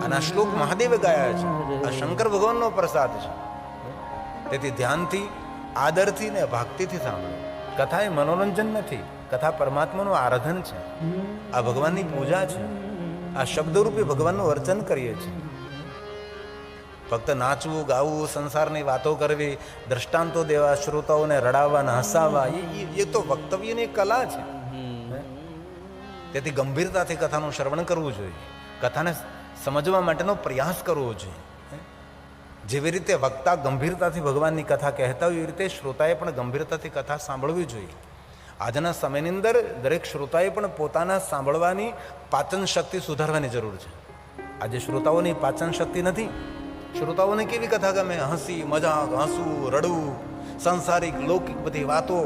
અને આ શ્લોક મહાદેવે ગાયા છે, આ શંકર ભગવાનનો પ્રસાદ છે. તેથી ધ્યાનથી, આદરથી ને ભક્તિથી સાંભળો. કથા એ મનોરંજન નથી, કથા પરમાત્માનું આરાધન છે, આ ભગવાનની પૂજા છે, આ શબ્દરૂપે ભગવાનનું અર્ચન કરીએ છીએ. ફક્ત નાચવું, ગાવું, સંસારની વાતો કરવી, દ્રષ્ટાંતો દેવા, શ્રોતાઓને રડાવવા ને હસાવવા, એ તો વક્તવ્યની કલા છે. તેથી ગંભીરતાથી કથાનું શ્રવણ કરવું જોઈએ, કથાને સમજવા માટેનો પ્રયાસ કરવો જોઈએ. જેવી રીતે વક્તા ગંભીરતાથી ભગવાનની કથા કહેતા હોય, એવી રીતે શ્રોતાએ પણ ગંભીરતાથી કથા સાંભળવી જોઈએ. આજના સમયની અંદર દરેક શ્રોતાએ પણ પોતાના સાંભળવાની પાચન શક્તિ સુધારવાની જરૂર છે. આજે શ્રોતાઓની પાચન શક્તિ નથી. શ્રોતાઓને કેવી કથા ગમે? હસી મજાક, હસવું, રડવું, સંસારિક લૌકિક બધી વાતો.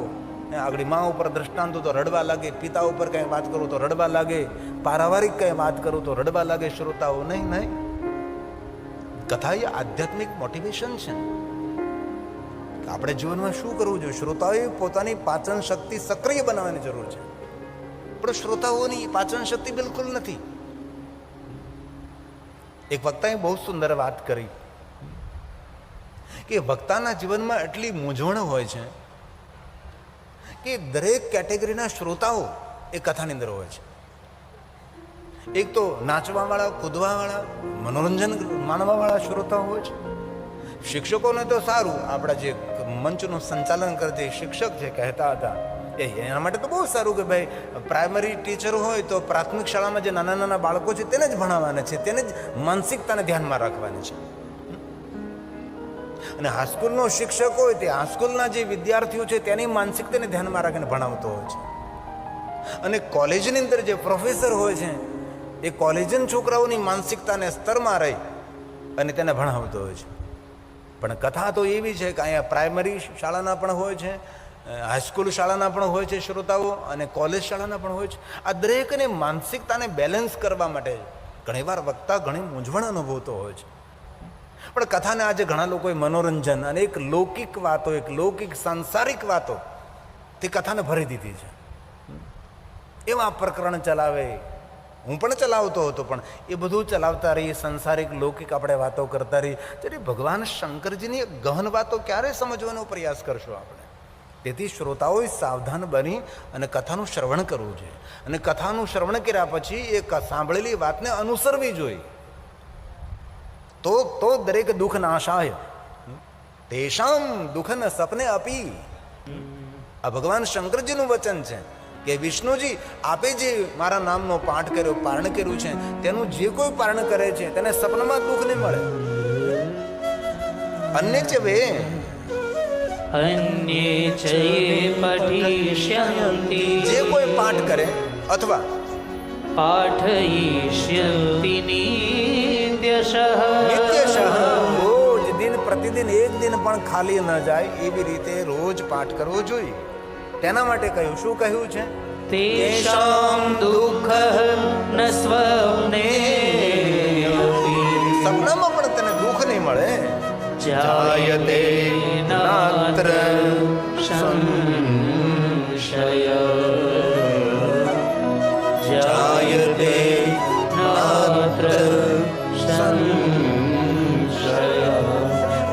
આગળ મા ઉપર દ્રષ્ટાંતો તો રડવા લાગે, પિતા ઉપર કંઈ વાત કરું તો રડવા લાગે, પારિવારિક કંઈ વાત કરું તો રડવા લાગે શ્રોતાઓ. નહીં, કથા એ આધ્યાત્મિક મોટિવેશન છે. આપણે જીવનમાં શું કરવું જોઈએ? શ્રોતાઓએ પોતાની પાચન શક્તિ સક્રિય બનાવવાની જરૂર છે, પણ શ્રોતાઓની પાચન શક્તિ બિલકુલ નથી. એક વક્તાએ બહુ સુંદર વાત કરી કે વક્તાના જીવનમાં એટલી મૂંઝવણ હોય છે કે દરેક કેટેગરીના શ્રોતાઓ એ કથાની અંદર હોય છે. એક તો નાચવાવાળા, કૂદવાવાળા, મનોરંજન માણવાવાળા શ્રોતાઓ હોય છે. શિક્ષકોને તો સારું, આપણા જે મંચનું સંચાલન કરે છે શિક્ષક જે કહેતા હતા, એના માટે તો બહુ સારું કે ભાઈ પ્રાઇમરી ટીચર હોય તો પ્રાથમિક શાળામાં જે નાના નાના બાળકો છે તેને જ ભણાવવાના છે, તેને જ માનસિકતાને ધ્યાનમાં રાખવાની છે. અને હાઈસ્કૂલનો શિક્ષક હોય તે હાઈસ્કૂલના જે વિદ્યાર્થીઓ છે તેની માનસિકતાને ધ્યાનમાં રાખીને ભણાવતો હોય છે. અને કોલેજની અંદર જે પ્રોફેસર હોય છે એ કોલેજન છોકરાઓની માનસિકતાને સ્તરમાં રહી અને તેને ભણાવતો હોય છે. પણ કથા તો એવી છે કે અહીંયા પ્રાઇમરી શાળાના પણ હોય છે, હાઈસ્કૂલ શાળાના પણ હોય છે શ્રોતાઓ, અને કોલેજ શાળાના પણ હોય છે. આ દરેકને માનસિકતાને બેલેન્સ કરવા માટે ઘણીવાર વક્તા ઘણી મૂંઝવણ અનુભવતો હોય છે. પણ કથાને આજે ઘણા લોકોએ મનોરંજન અને એક લૌકિક વાતો, એક લૌકિક સાંસારિક વાતો તે કથાને ભરી દીધી છે. એવા પ્રકરણ ચલાવે, હું પણ ચલાવતો હતો, પણ એ બધું ચલાવતા રહીએ, સંસારિક લૌકિક આપણે વાતો કરતા રહીએ, ત્યારે ભગવાન શંકરજીની ગહન વાતો ક્યારે સમજવાનો પ્રયાસ કરશો આપણે? તેથી શ્રોતાઓએ સાવધાન બની અને કથાનું શ્રવણ કરવું જોઈએ. અને કથાનું શ્રવણ કર્યા પછી એ સાંભળેલી વાતને અનુસરવી જોઈએ. તો દરેક દુઃખ નાશાય તેષામ દુઃખ ન સપને અપી. આ ભગવાન શંકરજીનું વચન છે કે વિષ્ણુજી, આપે જે મારા નામનો પાઠ કર્યો, પારણ કર્યું છે, તેનું જે કોઈ પારણ કરે છે તેને સપનામાં દુઃખ નહીં મળે. અન્ય છે વે અન્યે ચૈ પઠિષ્યન્તિ, જે કોઈ પાઠ કરે અથવા પાઠયિષ્યન્તિ નિત્યશઃ, રોજ દિન પ્રતિદિન એક દિન પણ ખાલી ન જાય એવી રીતે રોજ પાઠ કરવો જોઈએ. તેના માટે કહ્યું, શું કહ્યું છે? તેષાં દુઃખ ન સ્વપ્ને સપનામાં પણ તને દુઃખ નહીં મળે. જાયતે નાત્ર સંશય, જાયતે નાત્ર સંશય.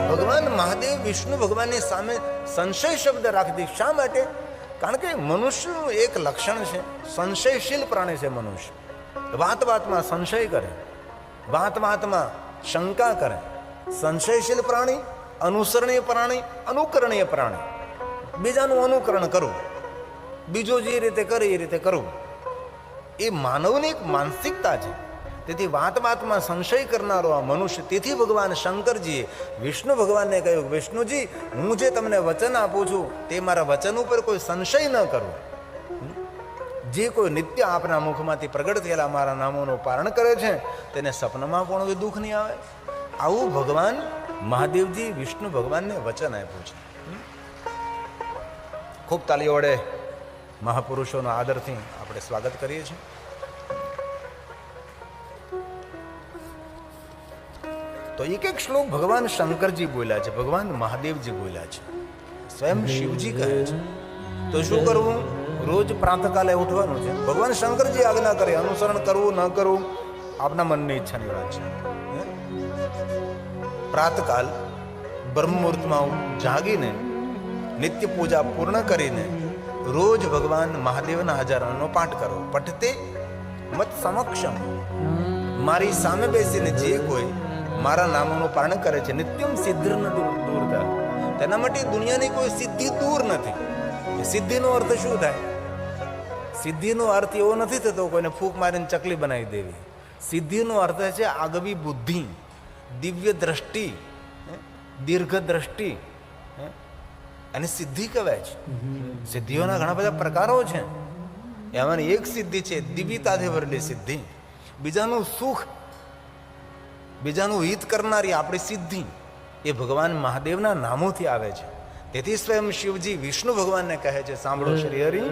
ભગવાન મહાદેવ વિષ્ણુ ભગવાનની સામે સંશય શબ્દ રાખી દે. શા માટે? કારણ કે મનુષ્યનું એક લક્ષણ છે, સંશયશીલ પ્રાણી છે મનુષ્ય. વાત વાતમાં સંશય કરે, વાત વાતમાં શંકા કરે. સંશયશીલ પ્રાણી, અનુસરણીય પ્રાણી, અનુકરણીય પ્રાણી. બીજાનું અનુકરણ કરવું, બીજો જે રીતે કરે એ રીતે કરવું, એ માનવની એક માનસિકતા છે. તેથી વાત વાતમાં સંશય કરનારો આ મનુષ્ય. તેથી ભગવાન શંકરજીએ વિષ્ણુ ભગવાનને કહ્યું, વિષ્ણુજી, હું જે તમને વચન આપું છું તે મારા વચન ઉપર કોઈ સંશય ન કરો. જે કોઈ નિત્ય આપના મુખમાંથી પ્રગટ થયેલા મારા નામોનું પારણ કરે છે તેને સપનામાં પણ કોઈ દુઃખ નહીં આવે. આવું ભગવાન મહાદેવજી વિષ્ણુ ભગવાનને વચન આપ્યું છે. ખૂબ તાલીઓ વડે મહાપુરુષોનો આદરથી આપણે સ્વાગત કરીએ છીએ. તો એક એક શ્લોક ભગવાન શંકરજી બોલ્યા છે, ભગવાન મહાદેવજી બોલ્યા છે, સ્વયં શિવજી કહે છે. તો શું કરવું? રોજ પ્રાતકાલે ઉઠવાનું છે. ભગવાન શંકરજી આજ્ઞા કરે, અનુસરણ કરવું ન કરવું આપના મનની ઈચ્છાની વાત છે. પ્રાતકાલ બ્રહ્મ મુહૂર્તમાં જાગીને નિત્ય પૂજા પૂર્ણ કરીને રોજ ભગવાન મહાદેવના હજારોનો પાઠ કરો. પઠતે મત સમક્ષમ, મારી સામે બેસીને જે કોઈ મારા નામોનું પારણ કરે છે, નિત્યમ સિદ્ધિ ન દૂરતા, તેના માટે દુનિયાની કોઈ સિદ્ધિ દૂર નથી. સિદ્ધિનો અર્થ શું થાય? સિદ્ધિનો અર્થ એવો નથી થતો કોઈને ફૂંક મારીને ચકલી બનાવી દેવી. સિદ્ધિનો અર્થ છે આગવી બુદ્ધિ, દિવ્ય દ્રષ્ટિ, દીર્ઘ દ્રષ્ટિ, અને સિદ્ધિ કહેવાય છે. સિદ્ધિઓના ઘણા બધા પ્રકારો છે. એમાંની એક સિદ્ધિ છે દિવ્યતાથી ભરેલી સિદ્ધિ. બીજાનું સુખ, બીજાનું હિત કરનારી આપણી સિદ્ધિ એ ભગવાન મહાદેવના નામોથી આવે છે. તેથી સ્વયં શિવજી વિષ્ણુ ભગવાનને કહે છે, સાંભળો શ્રી હરિ,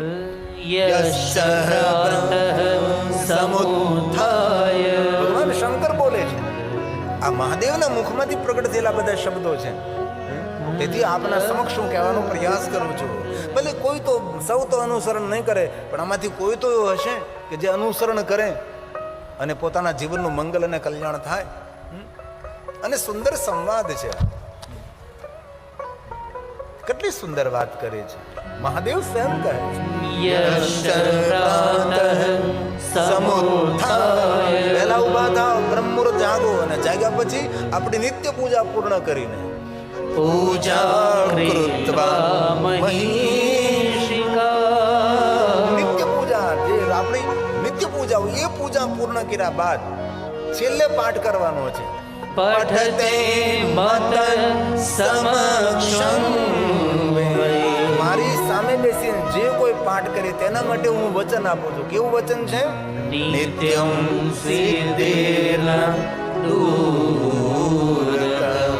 ભગવાન શંકર બોલે છે. આ મહાદેવના મુખમાંથી પ્રગટ થયેલા બધા શબ્દો છે. તેથી આપના સમક્ષ હું કહેવાનો પ્રયાસ કરું છું. ભલે કોઈ તો, સૌ તો અનુસરણ નહીં કરે, પણ આમાંથી કોઈ તો એવું હશે કે જે અનુસરણ કરે અને પોતાના જીવનનું મંગલ અને કલ્યાણ થાય. અને સુંદર સંવાદ છે. કેટલી સુંદર વાત કરે છે. મહાદેવ સ્વયં કહે છે, પહેલા ઉભા થાવ, બ્રહ્મ મુહૂર્ત જાગો, અને જાગ્યા પછી આપણી નિત્ય પૂજા પૂર્ણ કરીને પૂજા કૃત્વા નિત્ય પૂજા, જે આપણી નિત્ય પૂજા એ પૂજા પૂર્ણ કર્યા બાદ છેલ્લે પાઠ કરવાનો છે. પઠતે મત સમક્ષમ, મારી સામે બેસીને જે કોઈ પાઠ કરે તેના માટે હું વચન આપું છું. કેવું વચન છે? નિત્યમ સિદ્ધિર્ન દૂરતમ,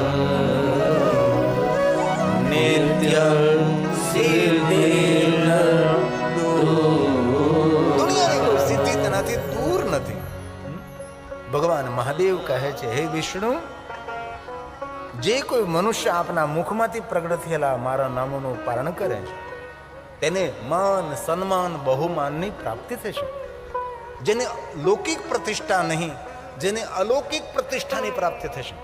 નિત્યમ સિદ્ધિર્ન દૂરતમ. દુનિયાની કોઈ સિદ્ધિ તેનાથી દૂર નથી. ભગવાન મહાદેવ કહે છે, હે વિષ્ણુ, જે કોઈ મનુષ્ય આપના મુખમાંથી પ્રગટ થયેલા મારા નામોનું પારણ કરે છે તેને માન, સન્માન, બહુમાનની પ્રાપ્તિ થશે. જેને લૌકિક પ્રતિષ્ઠા નહીં, જેને અલૌકિક પ્રતિષ્ઠાની પ્રાપ્તિ થશે.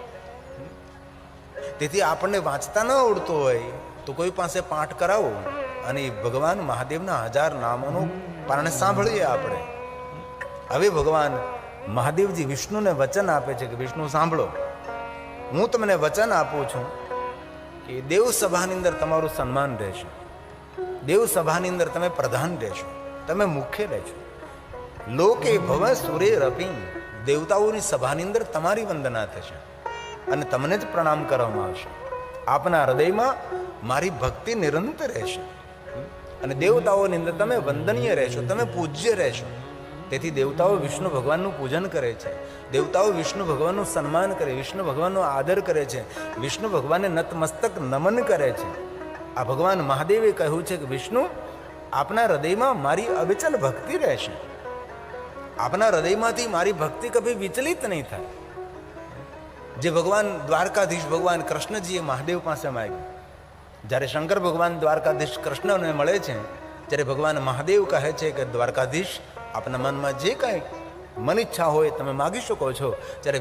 તેથી આપણને વાંચતા ન આવડતું હોય તો કોઈ પાસે પાઠ કરાવો અને ભગવાન મહાદેવના 1000 નામોનું પારણ સાંભળીએ આપણે. હવે ભગવાન મહાદેવજી વિષ્ણુને વચન આપે છે કે વિષ્ણુ સાંભળો, હું તમને વચન આપું છું કે દેવ સભાની અંદર તમારું સન્માન રહેશે. દેવ સભાની અંદર તમે પ્રધાન રહેશો, તમે મુખ્ય રહેશો. લોકે ભવ સુરે રપિ, દેવતાઓની સભાની અંદર તમારી વંદના થશે અને તમને જ પ્રણામ કરવામાં આવશે. આપના હૃદયમાં મારી ભક્તિ નિરંતર રહેશે અને દેવતાઓની અંદર તમે વંદનીય રહેશો, તમે પૂજ્ય રહેશો. તેથી દેવતાઓ વિષ્ણુ ભગવાનનું પૂજન કરે છે, દેવતાઓ વિષ્ણુ ભગવાનનું સન્માન કરે, વિષ્ણુ ભગવાનનો આદર કરે છે, વિષ્ણુ ભગવાનને નતમસ્તક નમન કરે છે. આ ભગવાન મહાદેવે કહ્યું છે કે વિષ્ણુ, આપના હૃદયમાં મારી અવિચલ ભક્તિ રહેશે. આપના હૃદયમાંથી મારી ભક્તિ કભી વિચલિત નહીં થાય. જે ભગવાન દ્વારકાધીશ ભગવાન કૃષ્ણજીએ મહાદેવ પાસે માંગ્યું, જ્યારે શંકર ભગવાન દ્વારકાધીશ કૃષ્ણને મળે છે, ત્યારે ભગવાન મહાદેવ કહે છે કે દ્વારકાધીશ, આપના મનમાં જે કાંઈ મન ઈચ્છા હોય તમે માગી શકો છો. જ્યારે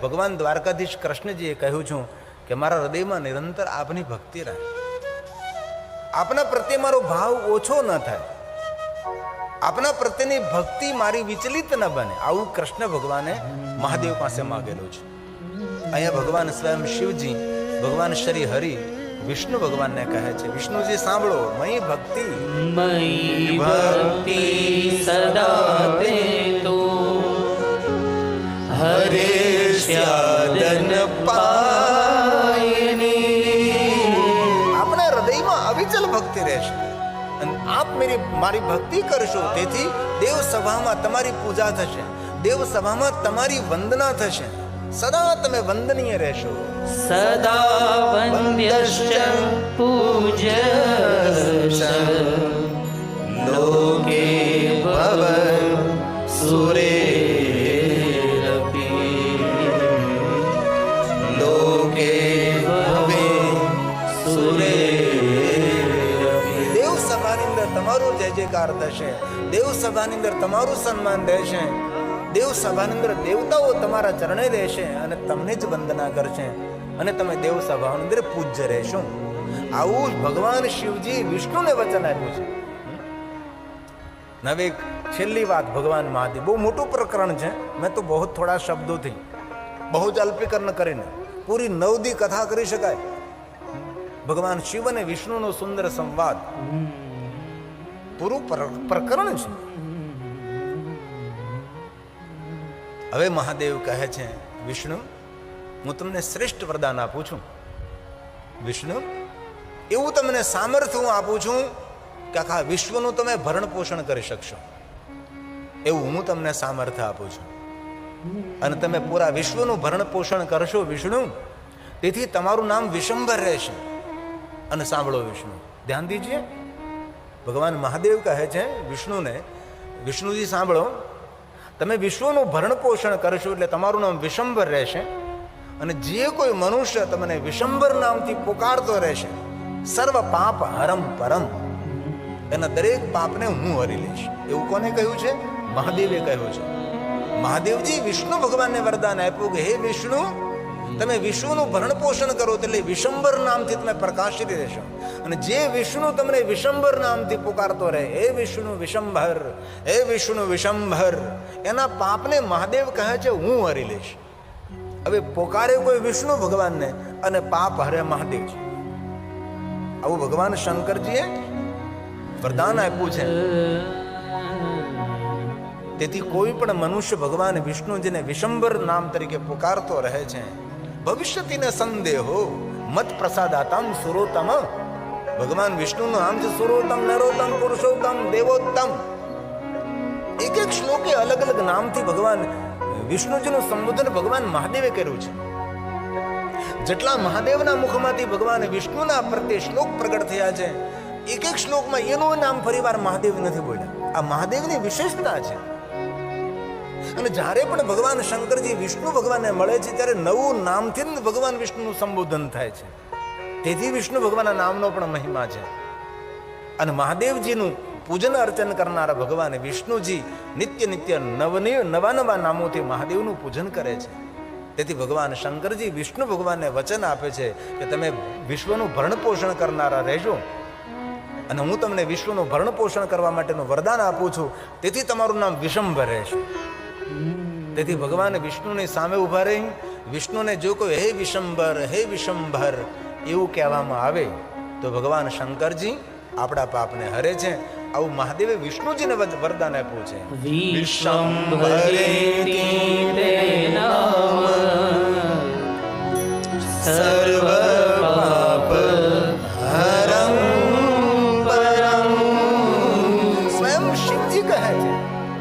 ભગવાન દ્વારકાધીશ કૃષ્ણજીએ કહ્યું છું કે મારા હૃદયમાં નિરંતર આપની ભક્તિ રહે, આપના પ્રત્યે મારો ભાવ ઓછો ન થાય, આપના પ્રત્યેની ભક્તિ મારી વિચલિત ન બને, આવું કૃષ્ણ ભગવાને મહાદેવ પાસે માગેલું છે. અહીંયા ભગવાન સ્વયં શિવજી, ભગવાન શ્રી હરિ વિષ્ણુ ભગવાનને કહે છે, વિષ્ણુજી સાંભળો, મયી ભક્તિ, મયી ભક્તિ સદા તે તો હરે સ્યાદન પાયની. આપણા હૃદયમાં અવિચલ ભક્તિ રહેશે અને આપ મારી ભક્તિ કરશો, તેથી દેવ સભામાં તમારી પૂજા થશે, દેવ સભામાં તમારી વંદના થશે, સદા તમે વંદનીય રહેશો. સદા વંદ્યશ્ચ પૂજ્યશ્ચ લોકે ભવ સુરેરપિ, લોકે ભવે સુરેરપિ. દેવ સભાની અંદર તમારો જય જયકાર થશે, દેવ સભાની અંદર તમારું સન્માન રહેશે, દેવ સભાની અંદર દેવતાઓ તમારા ચરણે રહેશે અને તમને જ વંદના કરશે અને તમે દેવ સભાની અંદર પૂજ્ય રહેશો. આવું જ ભગવાન શિવજી વિષ્ણુને વચન આપ્યું છે. હવે છેલ્લી વાત ભગવાન મહાદેવ, બહુ મોટું પ્રકરણ છે. મેં તો બહુ થોડા શબ્દોથી બહુ જ અલ્પીકરણ કરીને પૂરી 9 દી કથા કરી શકાય. ભગવાન શિવ અને વિષ્ણુનો સુંદર સંવાદ પૂરું પ્રકરણ છે. હવે મહાદેવ કહે છે, વિષ્ણુ હું તમને શ્રેષ્ઠ વરદાન આપું છું. વિષ્ણુ એવું તમને સામર્થ્ય હું આપું છું કે આખા વિશ્વનું તમે ભરણ પોષણ કરી શકશો, એવું હું તમને સામર્થ્ય આપું છું. અને તમે પૂરા વિશ્વનું ભરણ પોષણ કરશો વિષ્ણુ, તેથી તમારું નામ વિશંભર રહેશે. અને સાંભળો વિષ્ણુ, ધ્યાન દીજીએ. ભગવાન મહાદેવ કહે છે વિષ્ણુને, વિષ્ણુજી સાંભળો, તમે વિશ્વનું ભરણ પોષણ કરશો એટલે તમારું નામ વિશંભર રહેશે. અને જે કોઈ મનુષ્ય તમને વિશંભર નામથી પુકારતો રહેશે, સર્વ પાપ હરમ પરમ, એના દરેક પાપને હું હરી લઈશ. એવું કોને કહ્યું છે? મહાદેવે કહ્યું છે. મહાદેવજી વિષ્ણુ ભગવાનને વરદાન આપ્યું કે હે વિષ્ણુ, તમે વિશ્વનું ભરણ પોષણ કરો એટલે વિશંભર નામથી તમે પ્રકાશિત રહેશો. અને જે વિષ્ણુ તમને વિશંભર નામથી પુકારતો રહે, હે વિષ્ણુ વિશંભર, હે વિષ્ણુ વિશંભર, એના પાપને મહાદેવ કહે છે હું હરી લઈશ. હવે પોકારે કોઈ વિષ્ણુ ભગવાનને અને પાપ હરે મહાદેવજી. આવું ભગવાન શંકરજીએ વરદાન આપ્યું છે. તેથી કોઈ પણ મનુષ્ય ભગવાન વિષ્ણુજીને વિશંભર નામ તરીકે પુકારતો રહે છે, ભવિષ્યતિને સંદેહો મત પ્રસાદાતમ સુરોત્તમ. ભગવાન વિષ્ણુનું નામ છે સુરોત્તમ, નરોત્તમ, પુરુષોત્તમ, દેવોત્તમ. એક એક શ્લોકે અલગ અલગ નામથી ભગવાન વિષ્ણુજીનું સંબોધન ભગવાન મહાદેવે કર્યું છે. જેટલા મહાદેવના મુખમાંથી ભગવાન વિષ્ણુના પ્રત્યે શ્લોક પ્રગટ થયા છે, એક એક શ્લોકમાં એનું નામ ફરીવાર મહાદેવ નથી બોલ્યા. આ મહાદેવની વિશેષતા છે. અને જ્યારે પણ ભગવાન શંકરજી વિષ્ણુ ભગવાનને મળે છે ત્યારે નવું નામથી જ ભગવાન વિષ્ણુનું સંબોધન થાય છે. તેથી વિષ્ણુ ભગવાનના નામનો પણ મહિમા છે. અને મહાદેવજીનું પૂજન અર્ચન કરનારા ભગવાન વિષ્ણુજી નિત્ય નિત્ય નવા નવા નામોથી મહાદેવનું પૂજન કરે છે. તેથી ભગવાન શંકરજી વિષ્ણુ ભગવાનને વચન આપે છે કે તમે વિશ્વનું ભરણ પોષણ કરનારા રહેજો અને હું તમને વિશ્વનું ભરણ પોષણ કરવા માટેનું વરદાન આપું છું, તેથી તમારું નામ વિશંભર રહેશે. તેથી ભગવાન વિષ્ણુની સામે ઉભા રહી વિષ્ણુને જો કોઈ હે વિશંભર એવું કહેવામાં આવે તો ભગવાન શંકરજી આપણા પાપને હરે છે. આવું મહાદેવે વિષ્ણુજીને વરદાન આપ્યું છે. સર્વ પાપ હરમ પરમ. સ્વયં શિવજી કહે છે,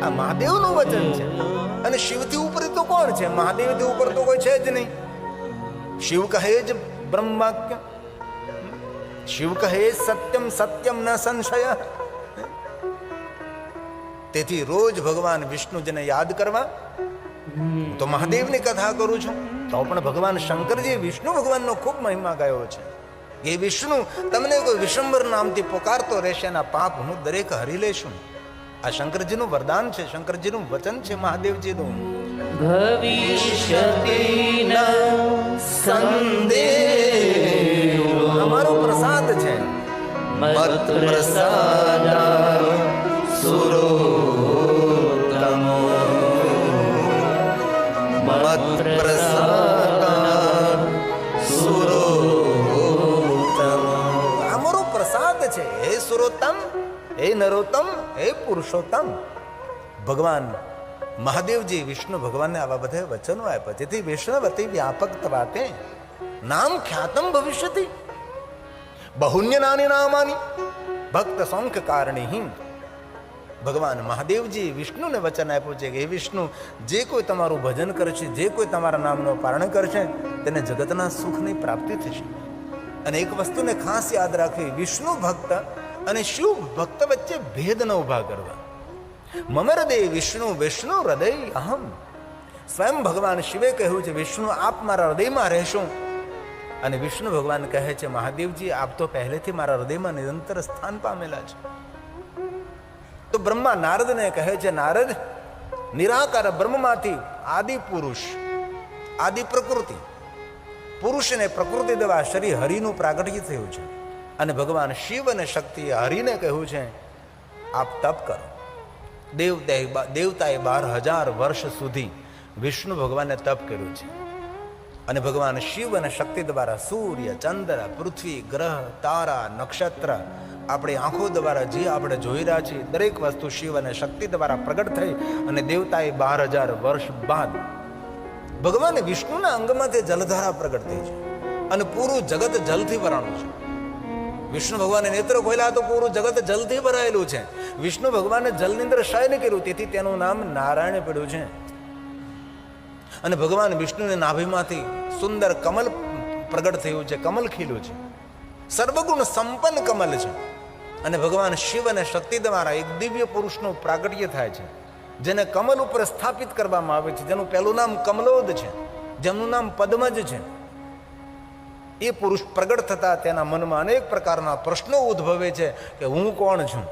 આ મહાદેવનું વચન છે. અને શિવથી ઉપર તો કોણ છે? મહાદેવથી ઉપર તો કોઈ છે જ નહીં. શિવ કહે જ બ્રહ્મ વાક્ય, શિવ કહે સત્યમ સત્યમ ન સંશય. તેથી રોજ ભગવાન વિષ્ણુજીને યાદ કરવા. તો મહાદેવની કથા કરું છું તો પણ ભગવાન શંકરજી વિષ્ણુ ભગવાનનો ખૂબ મહિમા ગાયો છે. એ વિષ્ણુ તમને કોઈ વિશંભર નામથી પુકારતો રહેશે, એના પાપ હું દરેક હરી લેશું. આ શંકરજીનું વરદાન છે, શંકરજીનું વચન છે મહાદેવજીનું. ભવિષ્યતિ સંદેહો અમારો પ્રસાદ છે. મત પ્રસાદા સુરોત્તમો મત પ્રસાદા સુરોત્તમો. અમારો પ્રસાદ છે હે સુરોત્તમ, હે નરોત્તમ, હે પુરુષોત્તમ. ભગવાન મહાદેવજી વિષ્ણુ ભગવાનને આવા બધા વચનો આપ્યા. જેથી વૈષ્ણવતી વ્યાપક વાતે નામ ખ્યાતમ ભવિષ્યતિ બહુન્ય નાની નામાની ભક્ત સંખ કારણી. ભગવાન મહાદેવજી વિષ્ણુને વચન આપ્યું છે કે હે વિષ્ણુ, જે કોઈ તમારું ભજન કરશે, જે કોઈ તમારા નામનું પારણ કરશે, તેને જગતના સુખની પ્રાપ્તિ થશે. અને એક વસ્તુને ખાસ યાદ રાખવી, વિષ્ણુ ભક્ત અને શિવ ભક્ત વચ્ચે ભેદ ન ઉભા કરવા. મમ હૃદય વિષ્ણુ વિષ્ણુ હૃદય અહમ. સ્વયં ભગવાન શિવે કહ્યું છે વિષ્ણુ આપ મારા હૃદયમાં રહેશો. અને વિષ્ણુ ભગવાન કહે છે મહાદેવજી આપ તો પહેલેથી મારા હૃદયમાં નિરંતર સ્થાન પામેલા છે. તો બ્રહ્મા નારદને કહે છે નારદ, નિરાકાર બ્રહ્મમાંથી આદિ પુરુષ, આદિ પ્રકૃતિ, પુરુષ અને પ્રકૃતિ દ્વારા શરીર હરિનું પ્રાગટ્ય થયું છે. અને ભગવાન શિવ અને શક્તિએ હરિને કહ્યું છે આપ તપ કરો. દેવતાએ 12,000 વર્ષ સુધી વિષ્ણુ ભગવાને તપ કર્યું છે. અને ભગવાન શિવ અને શક્તિ દ્વારા સૂર્ય, ચંદ્ર, પૃથ્વી, ગ્રહ, તારા, નક્ષત્ર, આપણી આંખો દ્વારા જે આપણે જોઈ રહ્યા છીએ દરેક વસ્તુ શિવ અને શક્તિ દ્વારા પ્રગટ થઈ. અને દેવતાએ 12,000 વર્ષ બાદ ભગવાન વિષ્ણુના અંગમાં તે જલધારા પ્રગટ થઈ છે. અને પૂરું જગત જલથી ભરાણું છે. વિષ્ણુ ભગવાને નેત્ર ખોલ્યા તો પૂરું જગત જલથી ભરાયેલું છે. વિષ્ણુ ભગવાને જલની અંદર શયન કર્યું, તેથી તેનું નામ નારાયણ પડ્યું છે. અને ભગવાન વિષ્ણુની નાભીમાંથી સુંદર કમલ પ્રગટ થયું છે, કમલ ખીલ્યું છે, સર્વગુણ સંપન્ન કમલ છે. અને ભગવાન શિવ અને શક્તિ દ્વારા એક દિવ્ય પુરુષનું પ્રાગટ્ય થાય છે, જેને કમલ ઉપર સ્થાપિત કરવામાં આવે છે, જેનું પહેલું નામ કમલોદ છે, જેમનું નામ પદ્મજ છે. એ પુરુષ પ્રગટ થતા તેના મનમાં અનેક પ્રકારના પ્રશ્નો ઉદ્ભવે છે કે હું કોણ છું.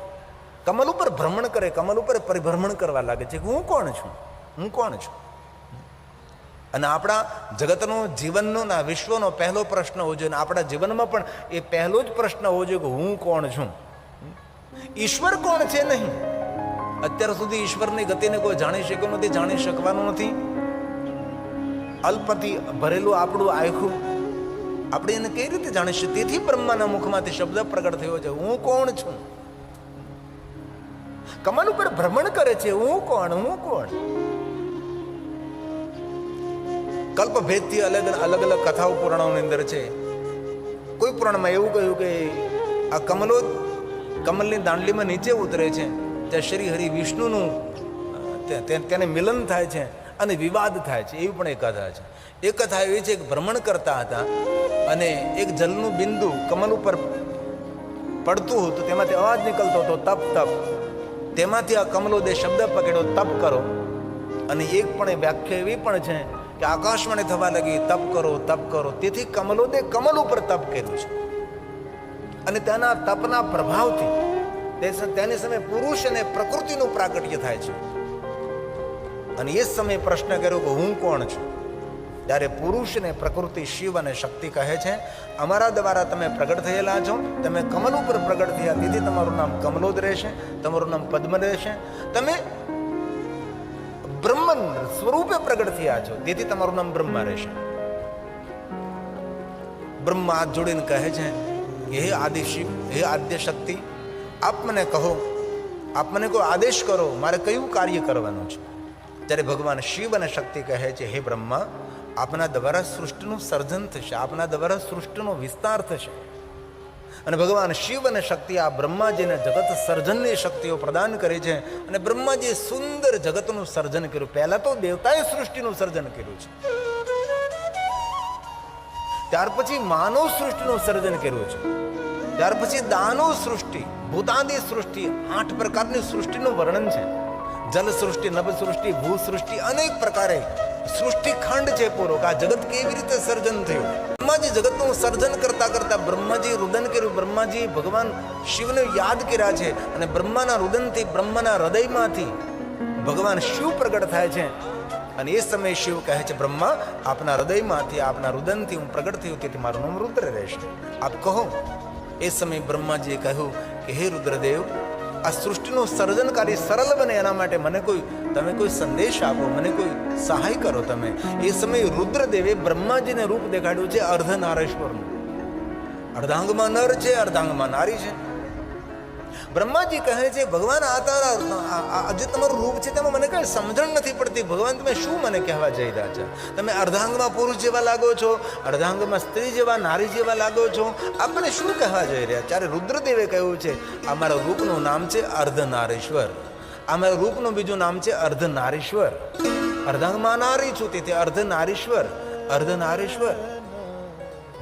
કમલ ઉપર ભ્રમણ કરે, કમલ ઉપર પરિભ્રમણ કરવા લાગે છે કે હું કોણ છું, હું કોણ છું. અને આપણા જગતનો, જીવનનો ના વિશ્વનો પહેલો પ્રશ્ન હોવો જોઈએ. આપણા જીવનમાં પણ એ પહેલો જ પ્રશ્ન હોવો જોઈએ કે હું કોણ છું. ઈશ્વર કોણ છે નહીં. અત્યાર સુધી ઈશ્વરની ગતિને કોઈ જાણી શક્યું નથી, જાણી શકવાનું નથી. અલ્પથી ભરેલું આપણું આખું આપણે એને કઈ રીતે જાણીશું. તેથી બ્રહ્માના મુખમાંથી શબ્દ પ્રગટ થયો છે હું કોણ છું. કમલ ઉપર ભ્રમણ કરે છે હું કોણ, હું કોણ. કલ્પભેદથી અલગ અલગ કથાઓ પુરાણોની અંદર છે. કોઈ પુરાણમાં એવું કહ્યું કે આ કમલો કમલની દાંડલીમાં નીચે ઉતરે છે, ત્યાં શ્રી હરિ વિષ્ણુનું તેને મિલન થાય છે અને વિવાદ થાય છે. એવી પણ એક કથા છે. એક કથા એવી છે કે ભ્રમણ કરતા હતા અને એક જલનું બિંદુ કમલ ઉપર પડતું હતું, તેમાંથી અવાજ નીકળતો હતો તપ તપ. તેમાંથી આ કમલોદે શબ્દ પકડ્યો તપ કરો. અને એક પણ વ્યાખ્યા એવી પણ છે કે આકાશવાણી થવા લાગી તપ કરો, તપ કરો. તેથી કમલોદે કમલ ઉપર તપ કર્યું છે. અને તેના તપના પ્રભાવથી તેની સામે પુરુષ અને પ્રકૃતિનું પ્રાગટ્ય થાય છે. અને એ સમયે પ્રશ્ન કર્યો કે હું કોણ છું. ત્યારે પુરુષ અને પ્રકૃતિ, શિવ અને શક્તિ કહે છે અમારા દ્વારા તમે પ્રગટ થયેલા છો, તમે કમલ ઉપર પ્રગટ થયા, તેથી તમારું નામ કમલોદ રહેશે, તમારું નામ પદ્મ રહેશે. તમે બ્રહ્મ સ્વરૂપે પ્રગટ થયા છો, તેથી તમારું નામ બ્રહ્મા રહેશે. બ્રહ્મા હાથ જોડીને કહે છે કે હે આદિ શિવ, હે આદ્ય શક્તિ, આપ મને કહો, આપ મને કોઈ આદેશ કરો, મારે કયું કાર્ય કરવાનું છે. ત્યારે ભગવાન શિવ અને શક્તિ કહે છે હે બ્રહ્મા, આપના દ્વારા સૃષ્ટિનું સર્જન થશે, આપના દ્વારા સૃષ્ટિનો વિસ્તાર થશે. અને ભગવાન શિવ અને શક્તિ આ બ્રહ્માજીને જગત સર્જનની શક્તિઓ પ્રદાન કરે છે. અને બ્રહ્માજીએ સુંદર જગતનું સર્જન કર્યું. પહેલા તો દેવતાએ સૃષ્ટિનું સર્જન કર્યું છે, ત્યાર પછી માનવ સૃષ્ટિનું સર્જન કર્યું છે, ત્યાર પછી દાનવ સૃષ્ટિ, ભૂતાદી સૃષ્ટિ, 8 પ્રકારની સૃષ્ટિનું વર્ણન છે. જલ સૃષ્ટિ, નભ સૃષ્ટિ, ભૂ સૃષ્ટિ, અનેક પ્રકારે સૃષ્ટિ ખંડ છે પૂરો. આ જગત કેવી રીતે સર્જન થયું. બ્રહ્માજી જગતનું સર્જન કરતા કરતા બ્રહ્માજી રુદન કર્યું. બ્રહ્માજી ભગવાન શિવને યાદ કર્યા છે. અને બ્રહ્માના રુદનથી, બ્રહ્માના હૃદયમાંથી ભગવાન શિવ પ્રગટ થાય છે. અને એ સમયે શિવ કહે છે બ્રહ્મા, આપના હૃદયમાંથી, આપના રુદનથી હું પ્રગટ થયું, તેથી મારું નામ રુદ્ર રહેશે, આપ કહો. એ સમયે બ્રહ્માજીએ કહ્યું કે હે રુદ્રદેવ, આ સૃષ્ટિનું સર્જન કાર્ય સરળ બને એના માટે તમે કોઈ સંદેશ આપો, મને કોઈ સહાય કરો તમે. એ સમયે રુદ્રદેવે બ્રહ્માજીને રૂપ દેખાડ્યું છે અર્ધનારેશ્વરનું. અર્ધાંગમાં નર છે, અર્ધાંગમાં નારી છે. બ્રહ્માજી કહે છે ભગવાન આ જે તમારું રૂપ છે તેમાં મને કઈ સમજણ નથી પડતી. ભગવાન તમે શું મને કહેવા જઈ રહ્યા છો. તમે અર્ધાંગમાં પુરુષ જેવા લાગો છો, અર્ધાંગમાં સ્ત્રી જેવા, નારી જેવા લાગો છો. આપ મને શું કહેવા જઈ રહ્યા. ત્યારે રુદ્રદેવે કહ્યું છે અમારા રૂપનું નામ છે અર્ધનારીશ્વર. અમારા રૂપનું બીજું નામ છે અર્ધનારીશ્વર. અર્ધાંગમાં નારી છું, તેથી અર્ધનારીશ્વર, અર્ધનારીશ્વર.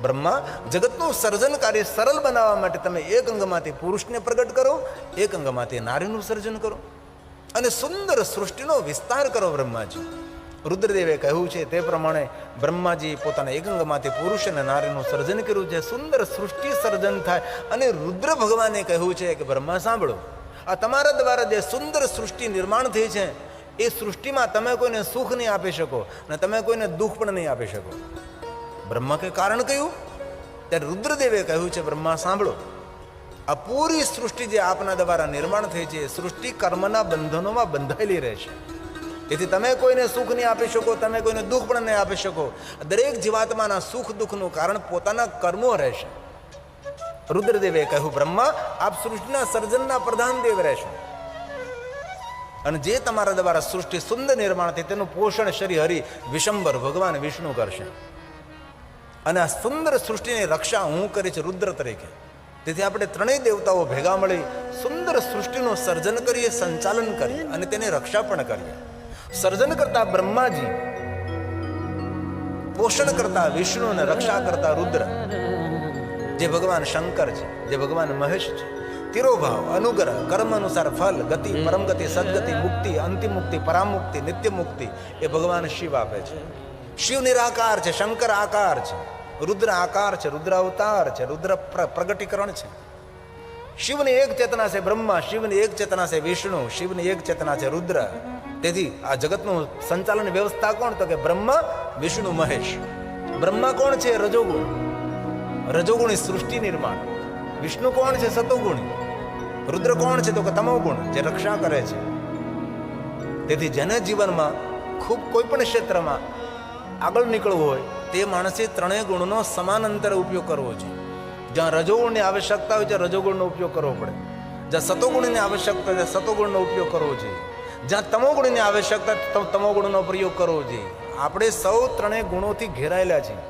બ્રહ્મા, જગતનું સર્જન કાર્ય સરળ બનાવવા માટે તમે એક અંગમાંથી પુરુષને પ્રગટ કરો, એક અંગમાંથી નારીનું સર્જન કરો અને સુંદર સૃષ્ટિનો વિસ્તાર કરો. બ્રહ્માજી રુદ્રદેવે કહ્યું છે તે પ્રમાણે બ્રહ્માજી પોતાના એક અંગમાંથી પુરુષ અને નારીનું સર્જન કર્યું છે. સુંદર સૃષ્ટિ સર્જન થાય. અને રુદ્ર ભગવાને કહ્યું છે કે બ્રહ્મા સાંભળો, આ તમારા દ્વારા જે સુંદર સૃષ્ટિ નિર્માણ થઈ છે એ સૃષ્ટિમાં તમે કોઈને સુખ નહીં આપી શકો અને તમે કોઈને દુઃખ પણ નહીં આપી શકો. બ્રહ્મા કે કારણ કયું? ત્યારે રુદ્રદેવે કહ્યું છે, બ્રહ્મા સાંભળો, આ પૂરી સૃષ્ટિ જે આપના દ્વારા નિર્માણ થઈ છે, સૃષ્ટિ કર્મના બંધનોમાં બંધાયેલી રહેશે. તેથી તમે કોઈને સુખ નહીં આપી શકો, તમે કોઈને દુઃખ પણ નહીં આપી શકો. દરેક જીવાત્માના સુખ દુઃખનું કારણ પોતાના કર્મો રહેશે. રુદ્રદેવે કહ્યું, બ્રહ્મા, આપ સૃષ્ટિના સર્જનના પ્રધાન દેવ રહેશો અને જે તમારા દ્વારા સૃષ્ટિ સુંદર નિર્માણ થઈ તેનું પોષણ શ્રી હરિ વિશંબર ભગવાન વિષ્ણુ કરશે અને આ સુંદર સૃષ્ટિની રક્ષા હું કરીશ રુદ્ર તરીકે. તેથી આપણે ત્રણેય દેવતાઓ ભેગા મળી સુંદર સૃષ્ટિનું સર્જન કરીએ, સંચાલન કરીએ અને તેની રક્ષા પણ કરીએ. સર્જન કરતા બ્રહ્માજી, પોષણ કરતા વિષ્ણુ અને રક્ષા કરતા રુદ્ર, જે ભગવાન શંકર છે, જે ભગવાન મહેશ છે. તિરોભાવ, અનુગ્રહ, કર્મ અનુસાર ફલ, ગતિ, પરમ ગતિ, સદગતિ, મુક્તિ, અંતિમ મુક્તિ, પરામુક્તિ, નિત્ય મુક્તિ એ ભગવાન શિવ આપે છે. શિવ નિરાકાર છે, શંકર આકાર છે, રુદ્ર આકાર છે, રુદ્ર અવતાર છે, રુદ્ર પ્રગટીકરણ છે. શિવની એક ચેતના છે બ્રહ્મા, શિવની એક ચેતના છે વિષ્ણુ, શિવની એક ચેતના છે રુદ્ર. તેથી આ જગતનું સંચાલન વ્યવસ્થા કોણ? તો કે બ્રહ્મા, વિષ્ણુ, મહેશ. બ્રહ્મા કોણ છે? રજોગુણ, રજોગુણી સૃષ્ટિ નિર્માણ. વિષ્ણુ કોણ છે? સતોગુણી. રુદ્ર કોણ છે? તો કે તમોગુણ, જે રક્ષા કરે છે. તેથી જેને જીવનમાં ખૂબ કોઈ પણ ક્ષેત્રમાં આગળ નીકળવું હોય તે માણસે ત્રણેય ગુણનો સમાન અંતરે ઉપયોગ કરવો જોઈએ. જ્યાં રજોગુણની આવશ્યકતા હોય ત્યાં રજોગુણનો ઉપયોગ કરવો પડે, જ્યાં સતોગુણની આવશ્યકતા હોય ત્યાં સતોગુણનો ઉપયોગ કરવો જોઈએ, જ્યાં તમોગુણની આવશ્યકતા તમોગુણનો પ્રયોગ કરવો જોઈએ. આપણે સૌ ત્રણેય ગુણોથી ઘેરાયેલા છીએ.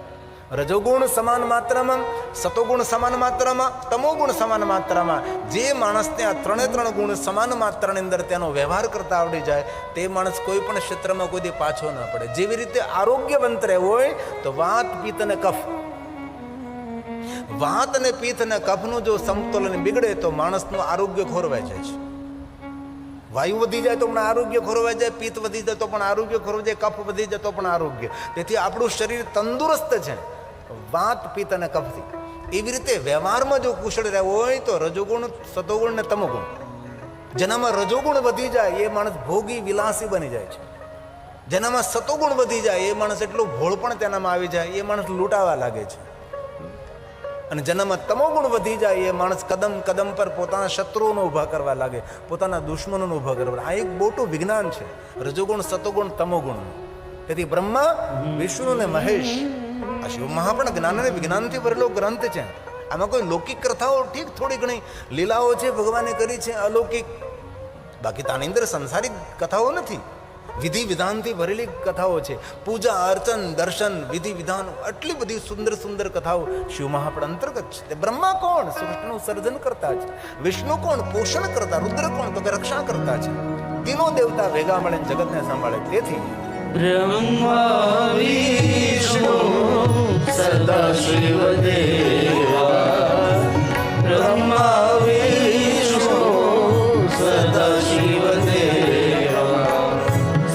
રજોગુણ સમાન માત્રામાં, સતોગુણ સમાન માત્રામાં, તમોગુણ સમાન માત્રામાં. જે માણસને આ ત્રણ ગુણ સમાન માત્રાની અંદર તેનો વ્યવહાર કરતા આવડી જાય તે માણસ કોઈ પણ ક્ષેત્રમાં કોઈ દી પાછો ન પડે. જેવી રીતે આરોગ્યવંત રહેવું હોય તો વાત, પિત્ત અને કફ, વાત અને પિત્ત અને કફનું જો સમતોલન બિગડે તો માણસનું આરોગ્ય ખોરવાઈ જાય છે. વાયુ વધી જાય તો પણ આરોગ્ય ખોરવાઈ જાય, પિત્ત વધી જાય તો પણ આરોગ્ય ખોરવાઈ જાય, કફ વધી જાય તો પણ આરોગ્ય. તેથી આપણું શરીર તંદુરસ્ત છે વાત, પિત્ત અને કફથી. એવી રીતે વ્યવહારમાં જો કુશળ રહેવો હોય તો રજોગુણ, સતોગુણ ને તમોગુણ. જેનામાં રજોગુણ વધી જાય એ માણસ ભોગી વિલાસી બની જાય છે. જેનામાં સતોગુણ વધી જાય એ માણસ એટલું ભોળ પણ તેનામાં આવી જાય એ માણસ લૂંટાવા લાગે છે. અને જેનામાં તમોગુણ વધી જાય એ માણસ કદમ કદમ પર પોતાના શત્રુઓને ઊભા કરવા લાગે, પોતાના દુશ્મનોને ઊભા કરવા. આ એક મોટું વિજ્ઞાન છે, રજોગુણ, સતોગુણ, તમોગુણ. તેથી બ્રહ્મા, વિષ્ણુ ને મહેશ, આ શિવ મહાપણ જ્ઞાન અને વિજ્ઞાનથી ભરેલો ગ્રંથ છે. આમાં કોઈ લૌકિક કથાઓ ઠીક થોડી ઘણી લીલાઓ છે ભગવાને કરી છે અલૌકિક, બાકી તાની અંદર સંસારિક કથાઓ નથી. વિધિ વિધાનથી ભરેલી કથાઓ છે. પૂજા, અર્ચન, દર્શન, વિધિ વિધાન, આટલી બધી સુંદર સુંદર કથાઓ શિવ મહાપણ અંતર્ગત છે. તે બ્રહ્મા કોણ? સૃષ્ટિનું સર્જન કરતા છે. વિષ્ણુ કોણ? પોષણ કરતા. રુદ્ર કોણ? તો કે રક્ષા કરતા છે. તીનો દેવતા ભેગા મળીને જગતને સંભાળે. તેથી બ્રહ્મા વિષ્ણુ સદા શિવ દેવા, બ્રહ્મા વિષ્ણુ સદા શિવ દેવા,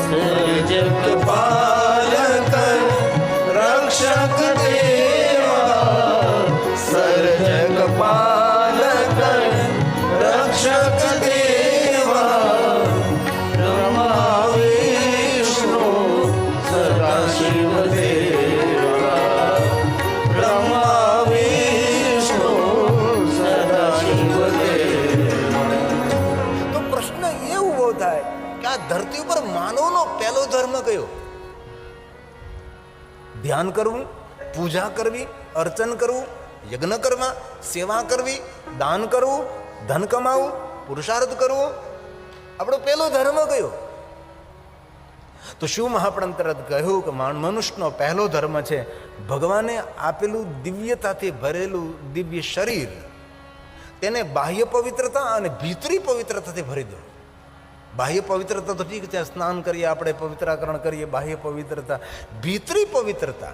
સર્જક પાલક રક્ષક દેવા, સર્જક પાલક રક્ષક દેવા, બ્રહ્મા વિષ્ણુ સદા શિવ દેવા, બ્રહ્મા વિષ્ણુ સદા શિવ દેવા. તો પ્રશ્ન એ ઉભો થાય કે આ ધરતી ઉપર માનવનો પહેલો ધર્મ કયો? ધ્યાન કરવું, પૂજા કરવી, અર્ચન કરવું, યજ્ઞ કરવા, સેવા કરવી, દાન કરવું, ધન કમાવું, પુરુષાર્થ કરવો, આપણો પહેલો ધર્મ કયો? તો શિવ મહાપણ અંતર્ગત કહ્યું કે મનુષ્યનો પહેલો ધર્મ છે ભગવાને આપેલું દિવ્યતાથી ભરેલું દિવ્ય શરીર, તેને બાહ્ય પવિત્રતા અને ભીતરી પવિત્રતાથી ભરી દો. બાહ્ય પવિત્રતા તો ઠીક છે, સ્નાન કરીએ આપણે, પવિત્રાકરણ કરીએ, બાહ્ય પવિત્રતા. ભીતરી પવિત્રતા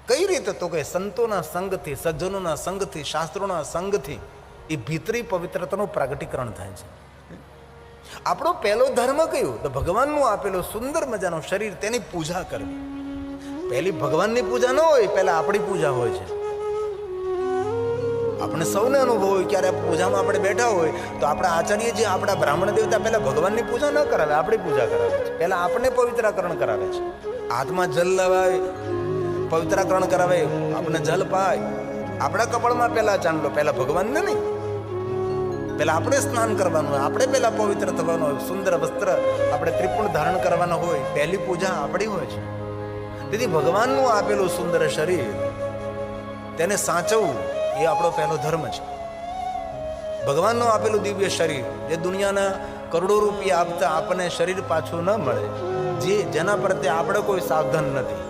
કઈ રીતે? તો કે સંતોના સંગથી, સજ્જનોના સંગથી, શાસ્ત્રોના સંગથી એ ભીતરી પવિત્રતાનું પ્રાગટીકરણ થાય છે. આપણો પહેલો ધર્મ કયો? તો ભગવાનનું આપેલું સુંદર મજાનું શરીર, તેની પૂજા કરવી. પહેલી ભગવાનની પૂજા ન હોય, પહેલા આપણી પૂજા હોય છે. આપણે સૌને અનુભવ હોય. ક્યારે પૂજામાં આપણે બેઠા હોય તો આપણા આચાર્યજી આપણા બ્રાહ્મણ દેવતા પહેલા ભગવાનની પૂજા ન કરાવે, આપણી પૂજા કરાવે છે. પહેલા આપણે પવિત્રાકરણ કરાવે છે. હાથમાં જલ લવાય, પવિત્રાકરણ કરાવે, આપણે જલ પાય. આપણા કપાળમાં પહેલા ચાંદલો, પહેલા ભગવાનને નહીં, પહેલા આપણે સ્નાન કરવાનું હોય, આપણે પહેલા પવિત્ર થવાનું હોય, સુંદર વસ્ત્ર આપણે ત્રિપુણ ધારણ કરવાના હોય. પહેલી પૂજા આપણી હોય છે. તેથી ભગવાનનું આપેલું સુંદર શરીર તેને સાચવવું એ આપણો પહેલો ધર્મ છે. ભગવાનનું આપેલું દિવ્ય શરીર, જે દુનિયાના કરોડો રૂપિયા આપતા આપણને શરીર પાછું ન મળે, જેના પ્રત્યે આપણે કોઈ સાવધાન નથી.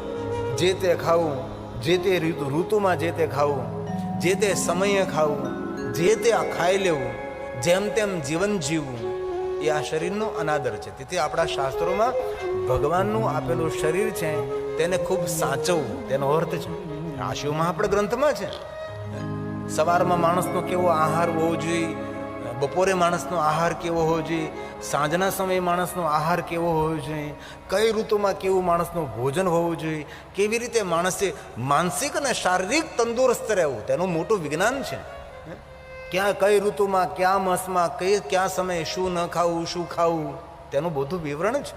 જે તે ખાવું, જે તે ઋતુમાં જે તે ખાવું, જે તે સમયે ખાવું, જે તે ખાઈ લેવું, જેમ તેમ જીવન જીવવું, એ આ શરીરનો અનાદર છે. તેથી આપણા શાસ્ત્રોમાં ભગવાનનું આપેલું શરીર છે તેને ખૂબ સાચવવું તેનો અર્થ છે. આ શિવમાં આપણે ગ્રંથમાં છે. સવારમાં માણસનો કેવો આહાર હોવો જોઈએ, બપોરે માણસનો આહાર કેવો હોવો જોઈએ, સાંજના સમયે માણસનો આહાર કેવો હોવો જોઈએ, કઈ ઋતુમાં કેવું માણસનું ભોજન હોવું જોઈએ, કેવી રીતે માણસે માનસિક અને શારીરિક તંદુરસ્ત રહેવું તેનું મોટું વિજ્ઞાન છે. ક્યાં કઈ ઋતુમાં, ક્યાં માસમાં, ક્યાં સમયે શું ન ખાવું, શું ખાવું, તેનું બધું વિવરણ છે.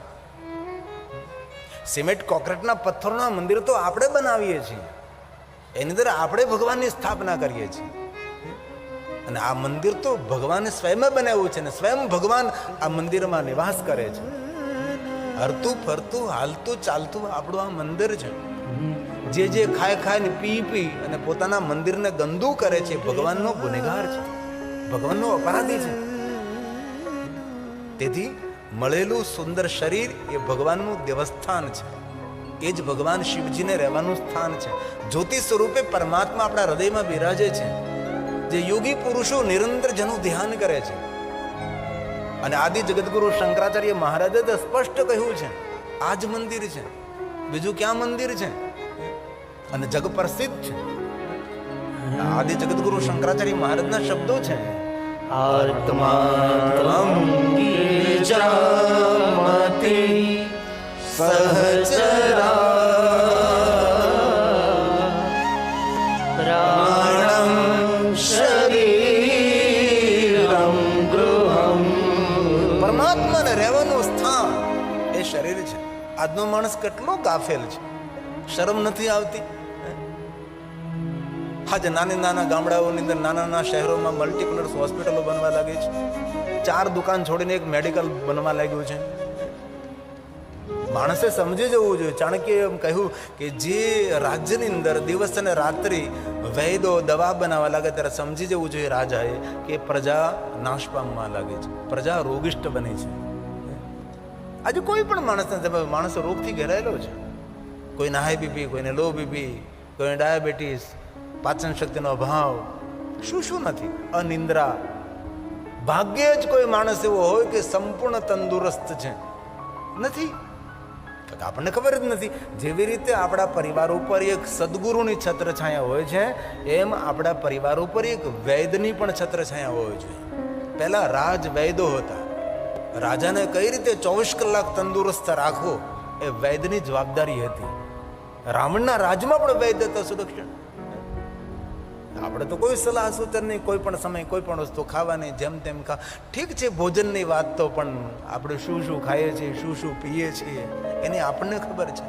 સિમેન્ટ કોન્ક્રીટના પથ્થરોના મંદિર તો આપણે બનાવીએ છીએ, એની અંદર આપણે ભગવાનની સ્થાપના કરીએ છીએ. અને આ મંદિર તો ભગવાને સ્વયં બનાવ્યું છે ને સ્વયં ભગવાન આ મંદિરમાં નિવાસ કરે છે. હરતું ફરતું હાલતું ચાલતું આપણું આ મંદિર છે. જે ખાય ને પી અને પોતાના મંદિરને ગંદુ કરે છે, ભગવાનનો ગુનેગાર છે, ભગવાનનો અપરાધી છે. તેથી મળેલું સુંદર શરીર એ ભગવાનનું દેવસ્થાન છે. એ જ ભગવાન શિવજીને રહેવાનું સ્થાન છે. જ્યોતિ સ્વરૂપે પરમાત્મા આપણા હૃદયમાં બિરાજે છે. જે યોગી પુરુષો નિરંતર જેનું ધ્યાન કરે છે. અને આદિ જગતગુરુ શંકરાચાર્ય મહારાજે તો સ્પષ્ટ કહ્યું છે, આ જ મંદિર છે, બીજું ક્યાં મંદિર છે? અને જગ પ્રસિદ્ધ છે. આદિ જગતગુરુ શંકરાચાર્ય મહારાજના શબ્દો છે, આત્માત્મં ગીર્જામતિ સહચરા પ્રાણં શરીરં ગૃહં. પરમાત્માને રહેવાનું સ્થાન એ શરીર છે. આજનો માણસ કેટલો ગાફેલ છે, શરમ નથી આવતી. આજે નાના ગામડાઓની અંદર, નાના શહેરોમાં મલ્ટીપ્લસ હોસ્પિટલો બનવા લાગી છે. 4 દુકાન છોડીને એક મેડિકલ બનવા લાગ્યું છે. માણસે સમજી જવું જોઈએ. ચાણક્યએ એમ કહ્યું કે જે રાજ્યની અંદર દિવસ અને રાત્રિ વૈદો દવા બનાવવા લાગે ત્યારે સમજી જવું જોઈએ રાજાએ કે પ્રજા નાશ પામવા લાગે છે, પ્રજા રોગિષ્ટ બની છે. આજે કોઈ પણ માણસ રોગથી ઘેરાયેલો છે. કોઈને હાઈ બીપી, કોઈને લો બીપી, કોઈને ડાયાબિટીસ, પાચન શક્તિનો અભાવ, શું નથી, અનિંદ્રા. ભાગ્યે જ કોઈ માણસ એવો હોય કે સંપૂર્ણ તંદુરસ્ત છે. નથી, આપણને ખબર જ નથી. જેવી રીતે આપણા પરિવાર ઉપર એક સદગુરુની છત્રછાયા હોય છે, એમ આપણા પરિવાર ઉપર એક વૈદની પણ છત્રછાયા હોય છે. પહેલા રાજ વૈદો હતા. રાજાને કઈ રીતે 24 કલાક તંદુરસ્ત રાખવો એ વૈદની જવાબદારી હતી. રાવણના રાજમાં પણ વૈદ હતા સુદક્ષિણ. આપણે તો કોઈ સલાહ સૂચન નહીં, કોઈ પણ સમય કોઈ પણ વસ્તુ ખાવાની જેમ તેમ ઠીક છે. ભોજનની વાત તો પણ આપણે શું ખાઈએ છીએ, શું પીએ છીએ એની આપણને ખબર છે.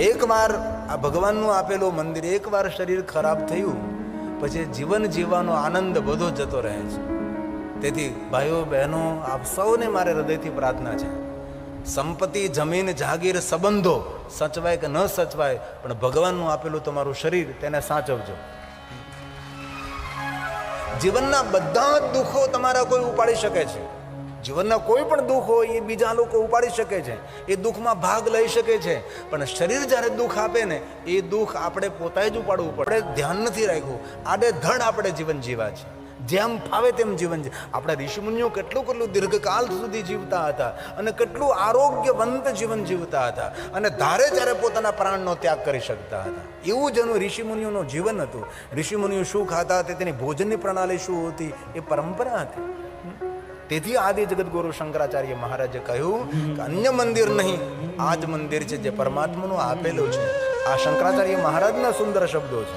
એકવાર આ ભગવાનનું આપેલું મંદિર, એકવાર શરીર ખરાબ થયું પછી જીવન જીવવાનો આનંદ બધો જતો રહે છે. તેથી ભાઈઓ બહેનો, આપ સૌને મારે હૃદયથી પ્રાર્થના છે, સંપત્તિ, જમીન, જાગીર, સંબંધો સચવાય કે ન સચવાય, પણ ભગવાનનું આપેલું તમારું શરીર તેને સાચવજો. જીવનના બધા જ દુઃખો તમારા કોઈ ઉપાડી શકે છે. જીવનના કોઈ પણ દુઃખ હોય એ બીજા લોકો ઉપાડી શકે છે, એ દુઃખમાં ભાગ લઈ શકે છે. પણ શરીર જ્યારે દુઃખ આપે ને, એ દુઃખ આપણે પોતે જ ઉપાડવું પડે. ધ્યાન નથી રાખ્યું, આડેધડ આપણે જીવન જીવા છે, જેમ ફાવે તેમ જીવન. આપણા ઋષિમુનિઓ કેટલું દીર્ઘકાલ સુધી જીવતા હતા અને કેટલું આરોગ્યવંત જીવન જીવતા હતા અને ધારે ત્યારે પોતાના પ્રાણનો ત્યાગ કરી શકતા હતા. એવું જ એનું ઋષિમુનિઓનું જીવન હતું. ઋષિમુનિઓ શું ખાતા હતા, તેની ભોજનની પ્રણાલી શું હતી, એ પરંપરા હતી. તેથી આદિ જગતગુરુ શંકરાચાર્ય મહારાજે કહ્યું કે અન્ય મંદિર નહીં, આ જ મંદિર છે જે પરમાત્માનું આપેલું છે. આ શંકરાચાર્ય મહારાજના સુંદર શબ્દો છે.